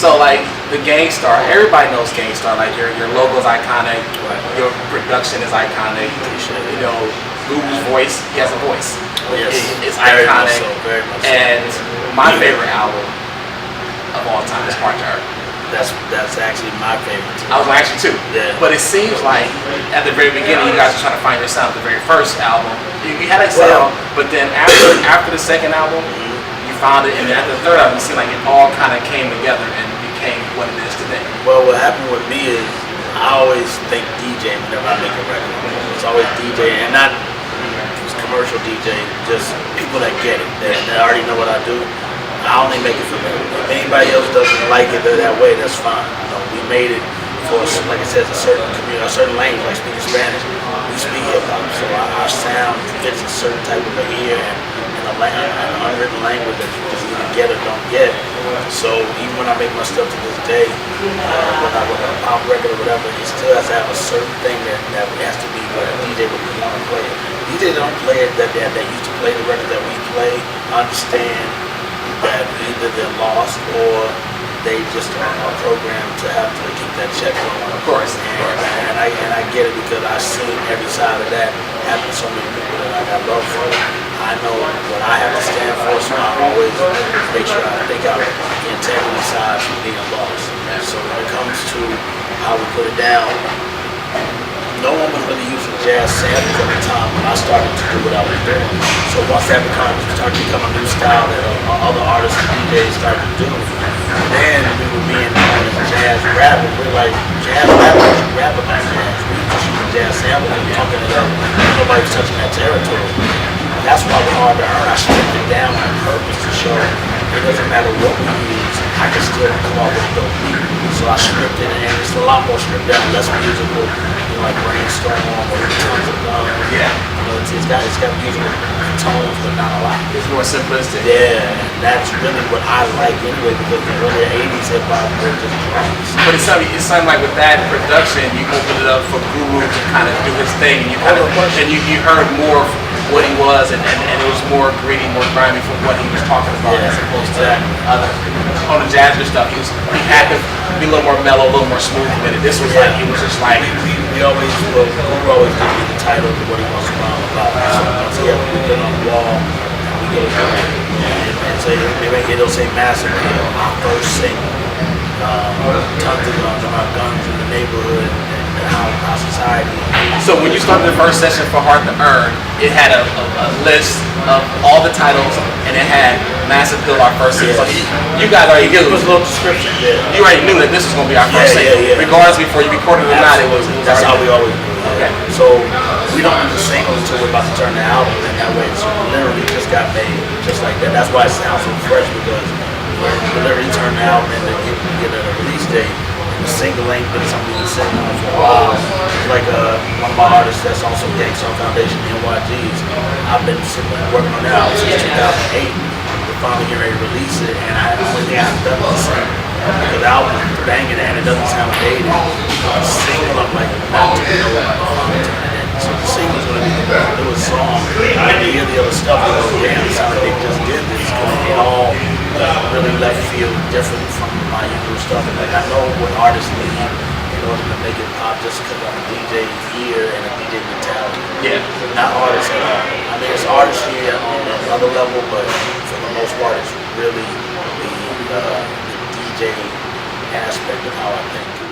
So like the Gangstarr, everybody knows Gangstarr. Like your logo's iconic, your production is iconic. You know, Guru's voice, he has a voice. It's iconic. Very much so. And my favorite album of all time is Heart to Earth. That's actually my favorite too. I was actually too. Yeah. But it seems like at the very beginning you guys were trying to find your sound. The very first album, you had a sound, but then after the second album, you found it, and then after the third album, it seemed like it all kind of came together and became what it is today. Well, what happened with me is I always think DJ whenever I make a record. It's always DJ, and not commercial DJ, just people that get it, that already know what I do. I only make it for them. If anybody else doesn't like it that way, that's fine. You know, we made it for, like it says, a certain community, a certain language, like speaking Spanish. We speak hip hop, so our sound fits a certain type of ear and an unwritten language that you just either get or don't get. So even when I make my stuff to this day, when I work on a pop record or whatever, it still has to have a certain thing that has to be what a DJ would want to play. DJs don't play it that used to play the record that we play, understand that either they're lost or they just are programmed to have to keep that check going. Of course. And I get it because I've seen every side of that happen to so many people that I got love for. I know what I have to stand for, so I always make sure I think out the integrity side from being lost. So when it comes to how we put it down, no one was really using jazz samples at the time when I started to do what I was doing. So once that started to become a new style that other artists and DJs started to do, then we were being known as jazz rappers. We're like, jazz rappers, you rap about jazz. We just using jazz samples and talking it up. Nobody was touching that territory. That's why we're hard to earn. I stripped it down on purpose to show it doesn't matter what we use, I can still come up with a dope beat. So I stripped it, and it's a lot more stripped down, less musical, like Brainstorm or Tons of Gun. Yeah. You know, it's got musical tones, but not a lot. It's more simplistic. Yeah, and that's really what I like anyway, because the early 80s hip hop was just drums. But it sounded like with that production, you opened it up for Guru to kind of do his thing, and you kind of you heard more of what he was, and it was more gritty, more grimy from what he was talking about, as opposed to other on the jazz stuff. He had to be a little more mellow, a little more smooth with it. This was like it was just like we always give me the title of what he wants to rhyme about. So yeah, we put it on the wall, and we go through it, and say it'll say Massive Appeal, our first single, tons of guns about guns in the neighborhood. How society. So when you started the first session for Heart to Earn, it had a list of all the titles, and it had Massive Appeal, our first single. So you guys already knew. It was a little description. You already knew that this was going to be our first single. Regardless, before you recorded it or not, it was. That's how we always do it. Okay. So we don't do the singles until we're about to turn the album, and that way it's literally just got made just like that. That's why it sounds so fresh, because we literally turn the album and then get a release date. The single ain't been something we've been sitting on for a while. Like one of my artists that's also Gangstarr Foundation, NYG's, I've been working on that album since 2008. We're finally getting ready to release it, and the only thing I've done is sing. Because the album is banging and it doesn't sound dated. The single, I'm like, not to know what I'm finally turning in. So the single's going to be the newest song. And you hear the other stuff, you go, damn, it sounds like they just did this. It all really left field different from my usual stuff. And like I know what artists need in order to make it pop, just because I'm a DJ ear and a DJ mentality. Yeah. Not artists at all. I mean, it's artists here on another level, but for the most part, it's really the DJ aspect of how I think.